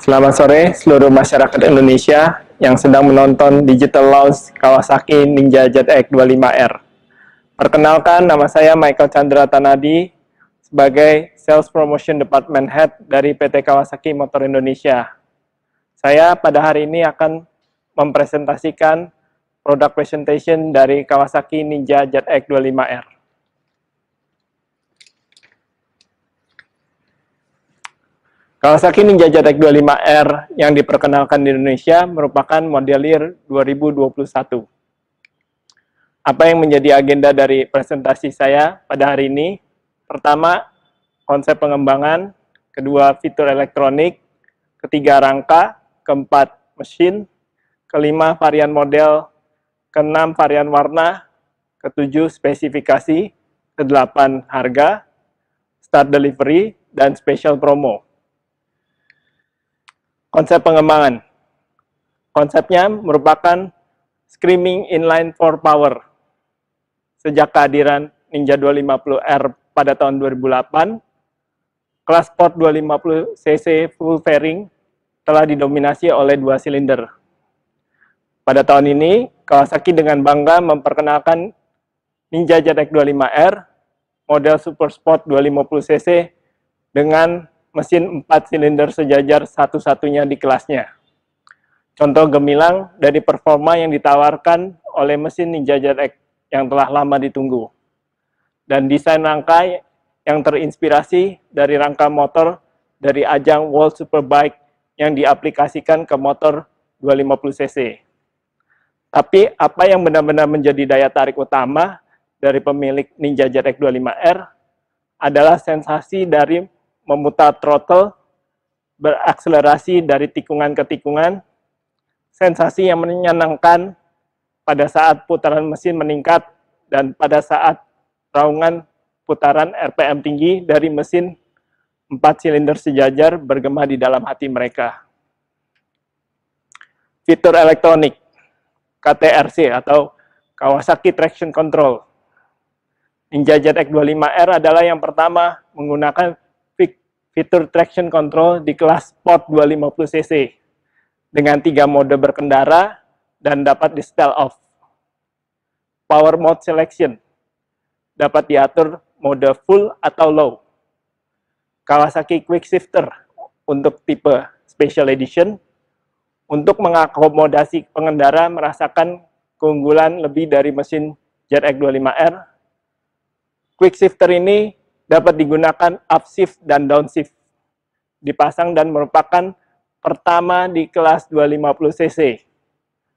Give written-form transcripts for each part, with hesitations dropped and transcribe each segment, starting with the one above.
Selamat sore seluruh masyarakat Indonesia yang sedang menonton digital launch Kawasaki Ninja ZX 25R. Perkenalkan, nama saya Michael Chandra Tanadi sebagai Sales Promotion Department Head dari PT Kawasaki Motor Indonesia. Saya pada hari ini akan mempresentasikan product presentation dari Kawasaki Ninja ZX 25R. Kawasaki Ninja ZX 25R yang diperkenalkan di Indonesia merupakan model year 2021. Apa yang menjadi agenda dari presentasi saya pada hari ini? Pertama, konsep pengembangan, kedua, fitur elektronik, ketiga, rangka, keempat, mesin, kelima, varian model, keenam, varian warna, ketujuh, spesifikasi, kedelapan, harga, start delivery, dan special promo. Konsep pengembangan. Konsepnya merupakan Screaming Inline 4 Power. Sejak kehadiran Ninja 250R pada tahun 2008, kelas Sport 250cc full fairing telah didominasi oleh 2 silinder. Pada tahun ini, Kawasaki dengan bangga memperkenalkan Ninja ZX 25R, model Super Sport 250cc dengan mesin 4 silinder sejajar satu-satunya di kelasnya. Contoh gemilang dari performa yang ditawarkan oleh mesin Ninja ZX yang telah lama ditunggu. Dan desain rangka yang terinspirasi dari rangka motor dari ajang World Superbike yang diaplikasikan ke motor 250cc. Tapi apa yang benar-benar menjadi daya tarik utama dari pemilik Ninja ZX 25R adalah sensasi dari memutar throttle, berakselerasi dari tikungan ke tikungan, sensasi yang menyenangkan pada saat putaran mesin meningkat dan pada saat raungan putaran RPM tinggi dari mesin 4 silinder sejajar bergema di dalam hati mereka. Fitur elektronik, KTRC atau Kawasaki Traction Control. Ninja ZX 25R adalah yang pertama menggunakan fitur traction control di kelas Sport 250cc dengan 3 mode berkendara dan dapat di setel off. Power mode selection dapat diatur mode full atau low. Kawasaki Quick Shifter untuk tipe Special Edition untuk mengakomodasi pengendara merasakan keunggulan lebih dari mesin ZX 25R. Quick Shifter ini dapat digunakan upshift dan downshift, dipasang dan merupakan pertama di kelas 250cc.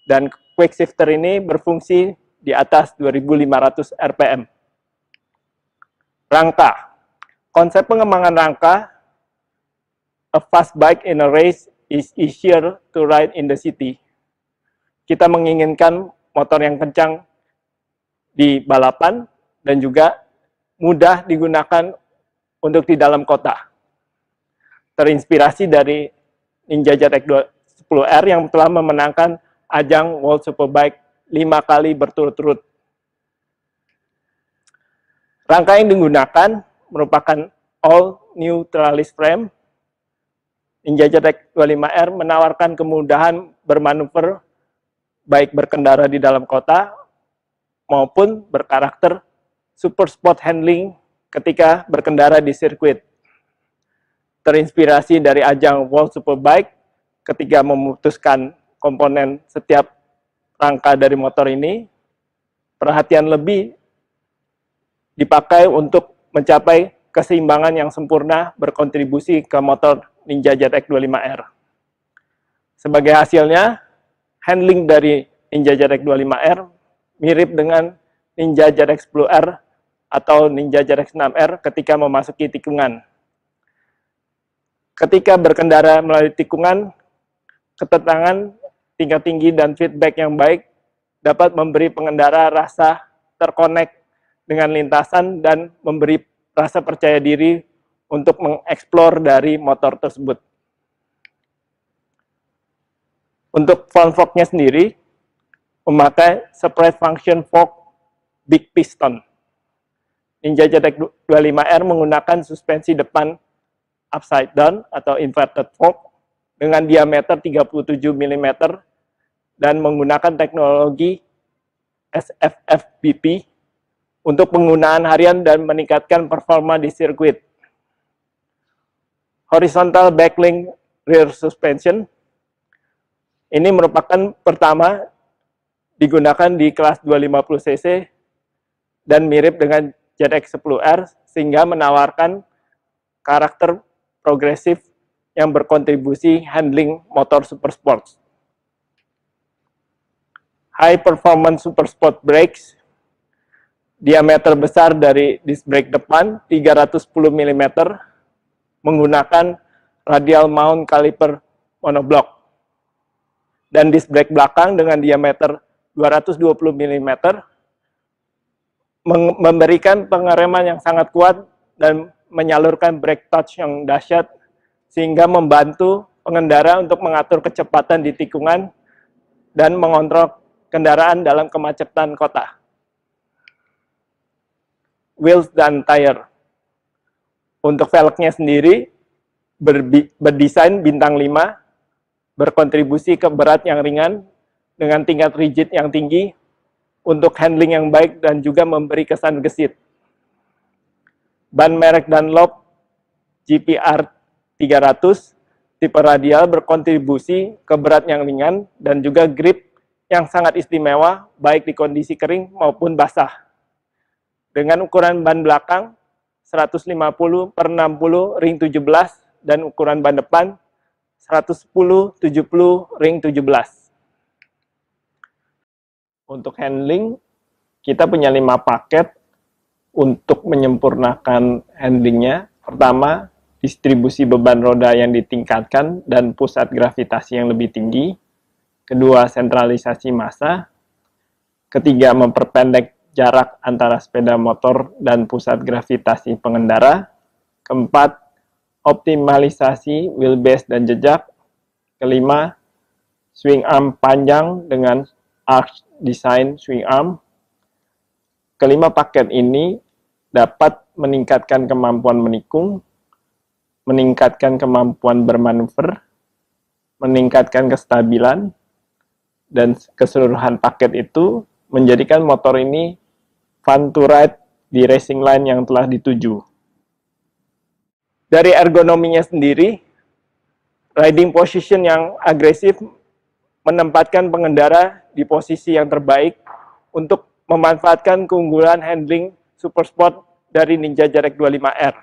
Dan quick shifter ini berfungsi di atas 2500 rpm. Rangka. Konsep pengembangan rangka, a fast bike in a race is easier to ride in the city. Kita menginginkan motor yang kencang di balapan dan juga mudah digunakan untuk di dalam kota. Terinspirasi dari Ninja ZX 10R yang telah memenangkan ajang World Superbike 5 kali berturut-turut. Rangka yang digunakan merupakan all new trellis frame. Ninja ZX 25R menawarkan kemudahan bermanuver baik berkendara di dalam kota maupun berkarakter super sport handling ketika berkendara di sirkuit. Terinspirasi dari ajang World Superbike ketika memutuskan komponen setiap rangka dari motor ini, perhatian lebih dipakai untuk mencapai keseimbangan yang sempurna berkontribusi ke motor Ninja ZX 25R. Sebagai hasilnya, handling dari Ninja ZX 25R mirip dengan Ninja ZX 10R atau Ninja ZX 6R ketika memasuki tikungan. Ketika berkendara melalui tikungan, ketenangan, tingkat tinggi, dan feedback yang baik dapat memberi pengendara rasa terkonek dengan lintasan dan memberi rasa percaya diri untuk mengeksplor dari motor tersebut. Untuk front forknya sendiri, memakai separate function fork big piston. Ninja ZX 25R menggunakan suspensi depan upside down atau inverted fork dengan diameter 37 mm dan menggunakan teknologi SFFBP untuk penggunaan harian dan meningkatkan performa di sirkuit. Horizontal backlink rear suspension ini merupakan pertama digunakan di kelas 250 cc dan mirip dengan ZX10R sehingga menawarkan karakter progresif yang berkontribusi handling motor super sports. High performance super sport brakes, diameter besar dari disc brake depan 310 mm menggunakan radial mount caliper monoblock dan disc brake belakang dengan diameter 220 mm memberikan pengereman yang sangat kuat dan menyalurkan brake touch yang dahsyat sehingga membantu pengendara untuk mengatur kecepatan di tikungan dan mengontrol kendaraan dalam kemacetan kota. Wheels dan tire. Untuk velgnya sendiri berdesain bintang 5, berkontribusi ke berat yang ringan dengan tingkat rigid yang tinggi untuk handling yang baik dan juga memberi kesan gesit. Ban merek Dunlop GPR 300 tipe radial berkontribusi ke berat yang ringan dan juga grip yang sangat istimewa baik di kondisi kering maupun basah. Dengan ukuran ban belakang 150/60 ring 17 dan ukuran ban depan 110/70 ring 17. Untuk handling, kita punya 5 paket untuk menyempurnakan handlingnya. Pertama, distribusi beban roda yang ditingkatkan dan pusat gravitasi yang lebih tinggi. Kedua, sentralisasi massa. Ketiga, memperpendek jarak antara sepeda motor dan pusat gravitasi pengendara. Keempat, optimalisasi wheelbase dan jejak. Kelima, swing arm panjang dengan arch design swing arm. Kelima paket ini dapat meningkatkan kemampuan menikung, meningkatkan kemampuan bermanuver, meningkatkan kestabilan, dan keseluruhan paket itu menjadikan motor ini fun to ride di racing line yang telah dituju. Dari ergonominya sendiri, riding position yang agresif menempatkan pengendara di posisi yang terbaik untuk memanfaatkan keunggulan handling super sport dari Ninja ZX 25R.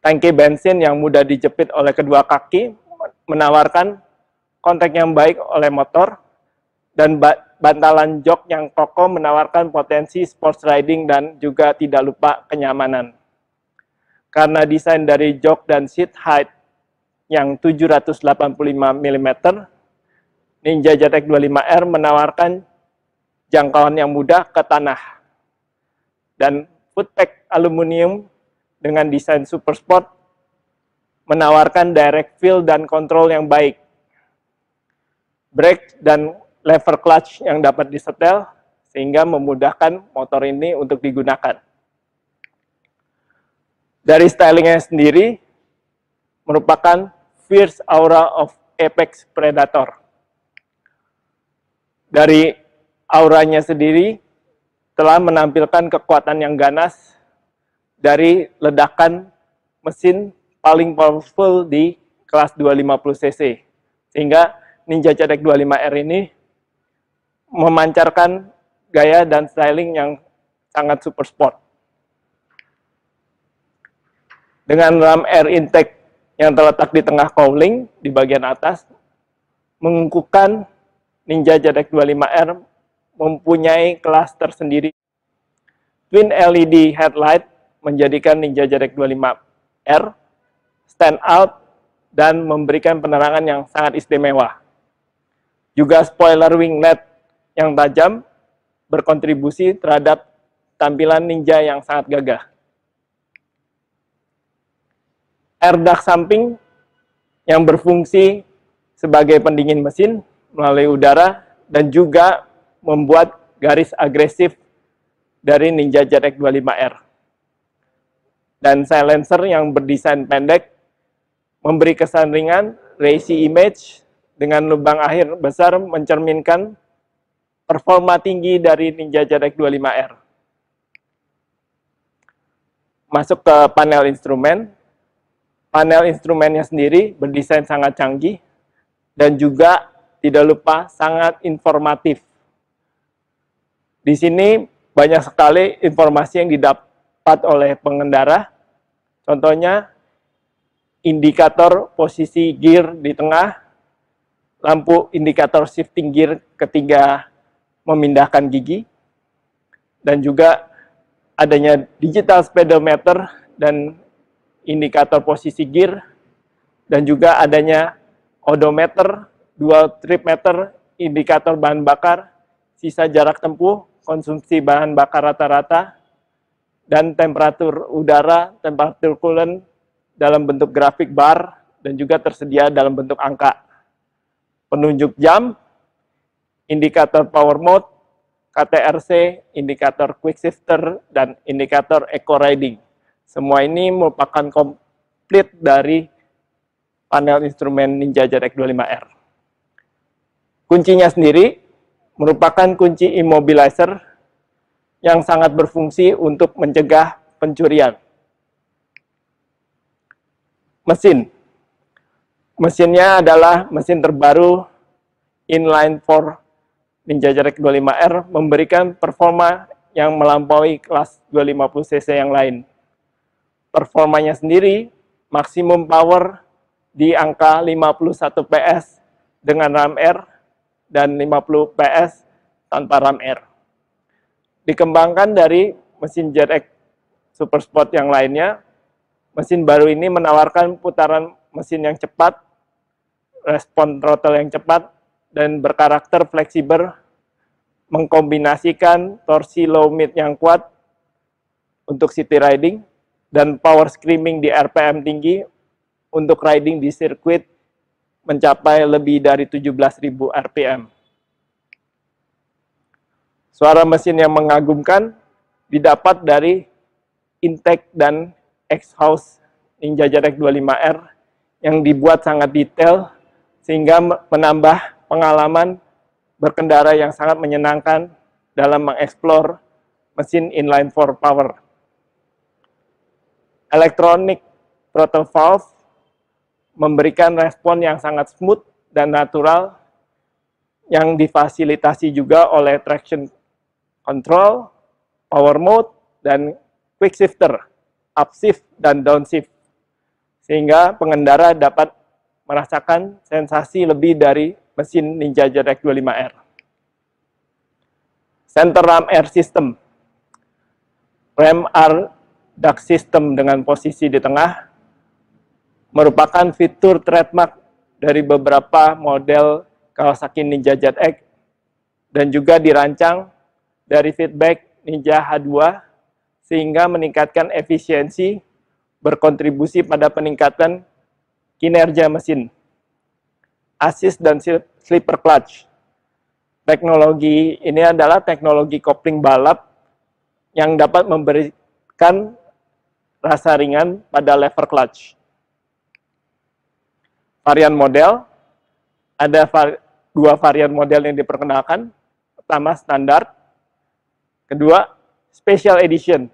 Tangki bensin yang mudah dijepit oleh kedua kaki menawarkan kontak yang baik oleh motor, dan bantalan jok yang kokoh menawarkan potensi sports riding dan juga tidak lupa kenyamanan. Karena desain dari jok dan seat height yang 785 mm, Ninja ZX 25R menawarkan jangkauan yang mudah ke tanah. Dan footpack aluminium dengan desain super sport menawarkan direct feel dan kontrol yang baik. Brake dan lever clutch yang dapat disetel sehingga memudahkan motor ini untuk digunakan. Dari stylingnya sendiri merupakan fierce aura of apex predator. Dari auranya sendiri telah menampilkan kekuatan yang ganas dari ledakan mesin paling powerful di kelas 250 cc. Sehingga Ninja ZX 25R ini memancarkan gaya dan styling yang sangat super sport. Dengan ram air intake yang terletak di tengah cowling di bagian atas, mengukuhkan Ninja ZX 25R mempunyai kelas tersendiri. Twin LED headlight menjadikan Ninja ZX 25R stand out dan memberikan penerangan yang sangat istimewa. Juga spoiler winglet yang tajam berkontribusi terhadap tampilan Ninja yang sangat gagah. Air duct samping yang berfungsi sebagai pendingin mesin melalui udara dan juga membuat garis agresif dari Ninja JetX 25R. Dan silencer yang berdesain pendek memberi kesan ringan, racy image dengan lubang akhir besar mencerminkan performa tinggi dari Ninja JetX 25R. Masuk ke panel instrumen. Panel instrumennya sendiri berdesain sangat canggih dan juga tidak lupa sangat informatif. Di sini banyak sekali informasi yang didapat oleh pengendara. Contohnya indikator posisi gear di tengah, lampu indikator shifting gear ketika memindahkan gigi, dan juga adanya digital speedometer dan indikator posisi gear, dan juga adanya odometer, dual trip meter, indikator bahan bakar, sisa jarak tempuh, konsumsi bahan bakar rata-rata, dan temperatur udara, temperatur coolant dalam bentuk grafik bar, dan juga tersedia dalam bentuk angka. Penunjuk jam, indikator power mode, KTRC, indikator quick shifter, dan indikator eco riding. Semua ini merupakan komplit dari panel instrumen Ninja JetX 25R. Kuncinya sendiri merupakan kunci immobilizer yang sangat berfungsi untuk mencegah pencurian. Mesinnya adalah mesin terbaru inline 4 Ninja JetX 25R, memberikan performa yang melampaui kelas 250cc yang lain. Performanya sendiri, maksimum power di angka 51 PS dengan RAM R dan 50 PS tanpa RAM R. Dikembangkan dari mesin JetX Super Sport yang lainnya, mesin baru ini menawarkan putaran mesin yang cepat, respon throttle yang cepat, dan berkarakter fleksibel, mengkombinasikan torsi low mid yang kuat untuk city riding, dan power screaming di RPM tinggi untuk riding di sirkuit mencapai lebih dari 17.000 RPM. Suara mesin yang mengagumkan didapat dari intake dan exhaust Ninja JetX 25R yang dibuat sangat detail sehingga menambah pengalaman berkendara yang sangat menyenangkan dalam mengeksplor mesin inline 4 power. Electronic throttle valve memberikan respon yang sangat smooth dan natural yang difasilitasi juga oleh traction control, power mode, dan quick shifter, upshift dan downshift. Sehingga pengendara dapat merasakan sensasi lebih dari mesin Ninja JetX 25R. Center Ram Air System. Ram Air Duct System dengan posisi di tengah merupakan fitur trademark dari beberapa model Kawasaki Ninja JetX dan juga dirancang dari feedback Ninja H2 sehingga meningkatkan efisiensi, berkontribusi pada peningkatan kinerja mesin. Assist dan slipper clutch. Teknologi ini adalah teknologi kopling balap yang dapat memberikan rasa ringan pada lever clutch. Varian model, ada dua varian model yang diperkenalkan. Pertama standar, kedua special edition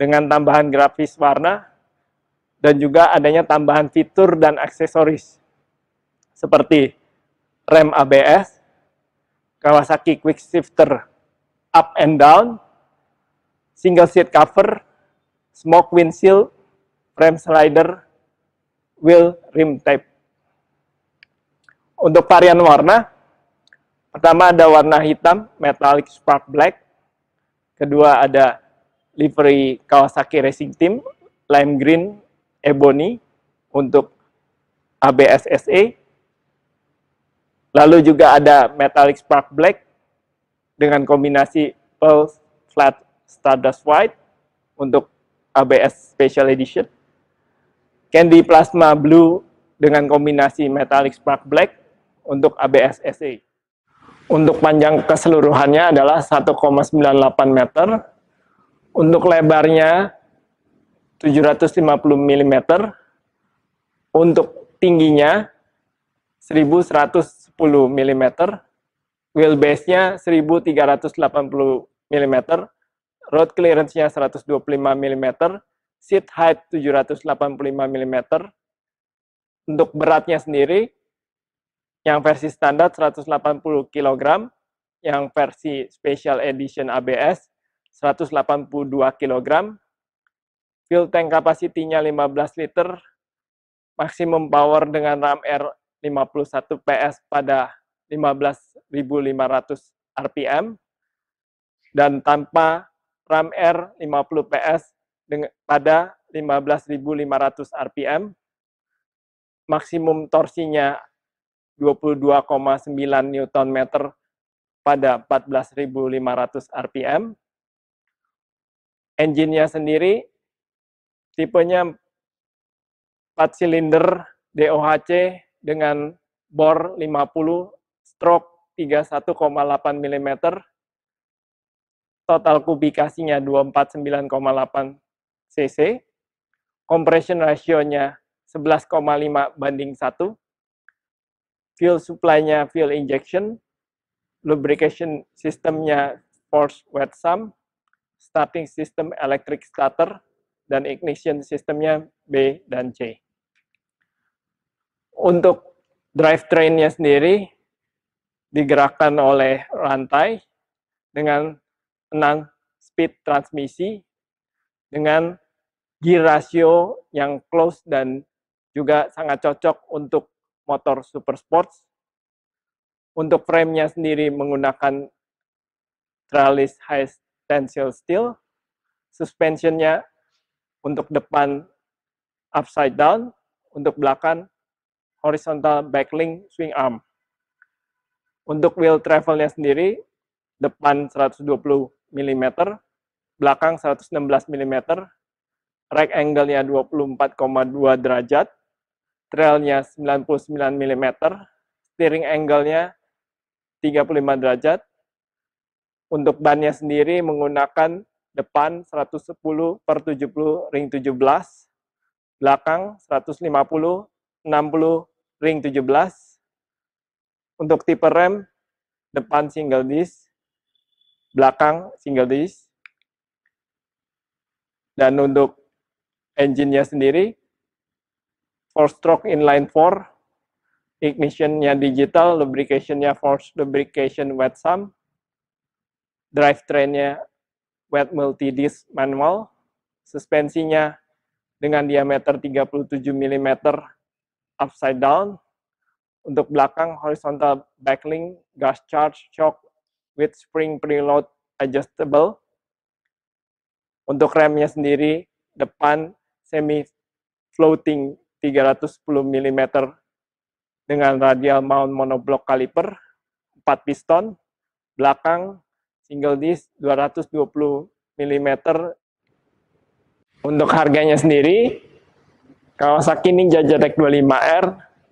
dengan tambahan grafis warna dan juga adanya tambahan fitur dan aksesoris seperti rem ABS, Kawasaki quick shifter up and down, single seat cover, smoke windshield, frame slider, wheel rim tape. Untuk varian warna, pertama ada warna hitam, metallic spark black. Kedua ada livery Kawasaki Racing Team, lime green, ebony untuk ABS SE. Lalu juga ada metallic spark black dengan kombinasi pearl flat Stardust White untuk ABS Special Edition, Candy Plasma Blue dengan kombinasi Metallic Spark Black untuk ABS SA. Untuk panjang keseluruhannya adalah 1,98 meter, untuk lebarnya 750 mm, untuk tingginya 1110 mm, wheelbase-nya 1380 mm, road clearance-nya 125 mm, seat height 785 mm. Untuk beratnya sendiri, yang versi standar 180 kg, yang versi Special Edition ABS 182 kg, fuel tank capacity-nya 15 liter, maksimum power dengan ram air 51 PS pada 15.500 RPM, dan tanpa ram air 50 PS pada 15.500 RPM, maksimum torsinya 22,9 Nm pada 14.500 RPM. Engine-nya sendiri tipenya 4 silinder DOHC dengan bor 50 stroke 31,8 mm. Total kubikasinya 249,8 cc. Compression ratio-nya 11,5:1. Fuel supply-nya fuel injection, lubrication system-nya forced wet sump, starting system electric starter, dan ignition system-nya B dan C. Untuk drivetrain-nya sendiri digerakkan oleh rantai dengan 6 speed transmisi dengan gear ratio yang close dan juga sangat cocok untuk motor super sports. Untuk frame-nya sendiri menggunakan trellis high tensile steel. Suspension-nya untuk depan upside down, untuk belakang horizontal backlink swing arm. Untuk wheel travel-nya sendiri, depan 120 mm, belakang 116 mm, right angle-nya 24,2 derajat, trail-nya 99 mm, steering angle-nya 35 derajat. Untuk ban-nya sendiri menggunakan depan 110/70 ring 17, belakang 150/60 ring 17. Untuk tipe rem, depan single disc, belakang single disc. Dan untuk engine-nya sendiri, 4-stroke inline 4, ignition-nya digital, lubrication-nya forced lubrication wet sump, drivetrain-nya wet multi-disc manual, suspensinya dengan diameter 37 mm upside down, untuk belakang horizontal backlink gas charge shock with spring preload adjustable. Untuk remnya sendiri, depan semi floating 310 mm dengan radial mount monoblock caliper 4 piston, belakang single disc 220 mm. Untuk harganya sendiri, Kawasaki Ninja ZX 25R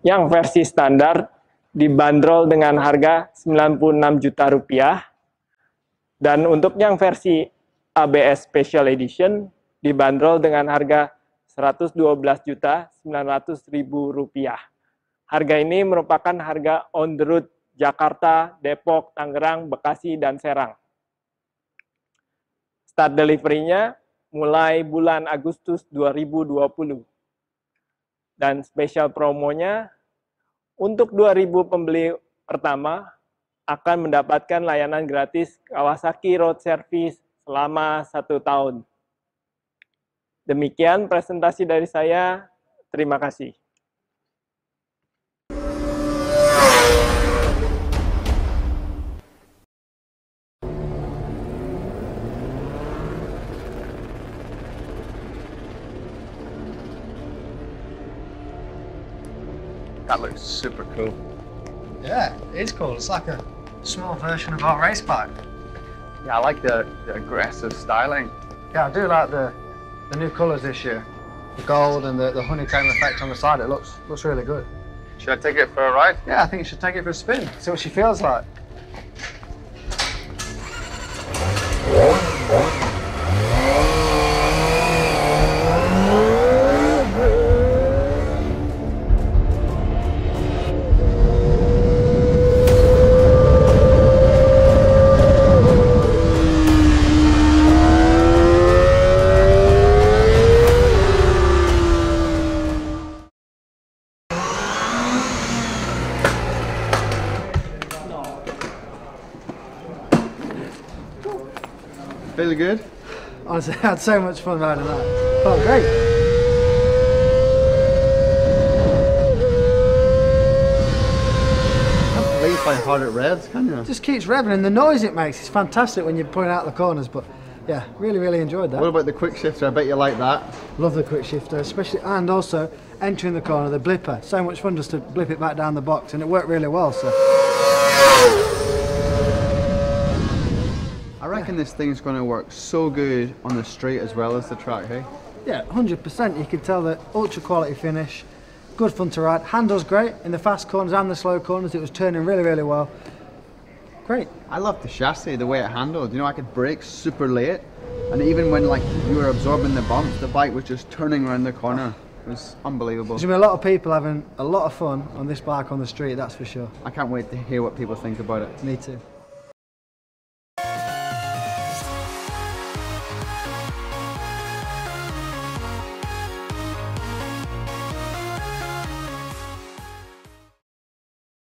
yang versi standar dibanderol dengan harga Rp96 juta. Dan untuk yang versi ABS Special Edition dibanderol dengan harga Rp112.900.000. Harga ini merupakan harga on the road Jakarta, Depok, Tangerang, Bekasi, dan Serang. Start delivery-nya mulai bulan Agustus 2020. Dan spesial promonya, untuk 2.000 pembeli pertama akan mendapatkan layanan gratis Kawasaki Road Service selama 1 tahun. Demikian presentasi dari saya. Terima kasih. That looks super cool. Yeah, it's cool. It's like a small version of our race bike. Yeah, I like the aggressive styling. Yeah, I do like the new colours this year. The gold and the honeycomb effect on the side. It looks really good. Should I take it for a ride? Yeah, I think you should take it for a spin. See what she feels like. Feel good? Honestly, I had so much fun riding that. Felt great. Can't believe how hard it revs, can you? It just keeps revving, and the noise it makes is fantastic when you're pulling out the corners. But yeah, really enjoyed that. What about the quick shifter? I bet you like that. Love the quick shifter, especially, and also entering the corner, the blipper. So much fun just to blip it back down the box, and it worked really well. So. I reckon this thing's going to work so good on the straight as well as the track, hey? Yeah, 100%. You can tell that ultra quality finish, good fun to ride. Handles great in the fast corners and the slow corners. It was turning really well. Great. I love the chassis, the way it handled. You know, I could brake super late, and even when like you were absorbing the bumps, the bike was just turning around the corner. It was unbelievable. There's going to be a lot of people having a lot of fun on this bike on the street, that's for sure. I can't wait to hear what people think about it. Me too.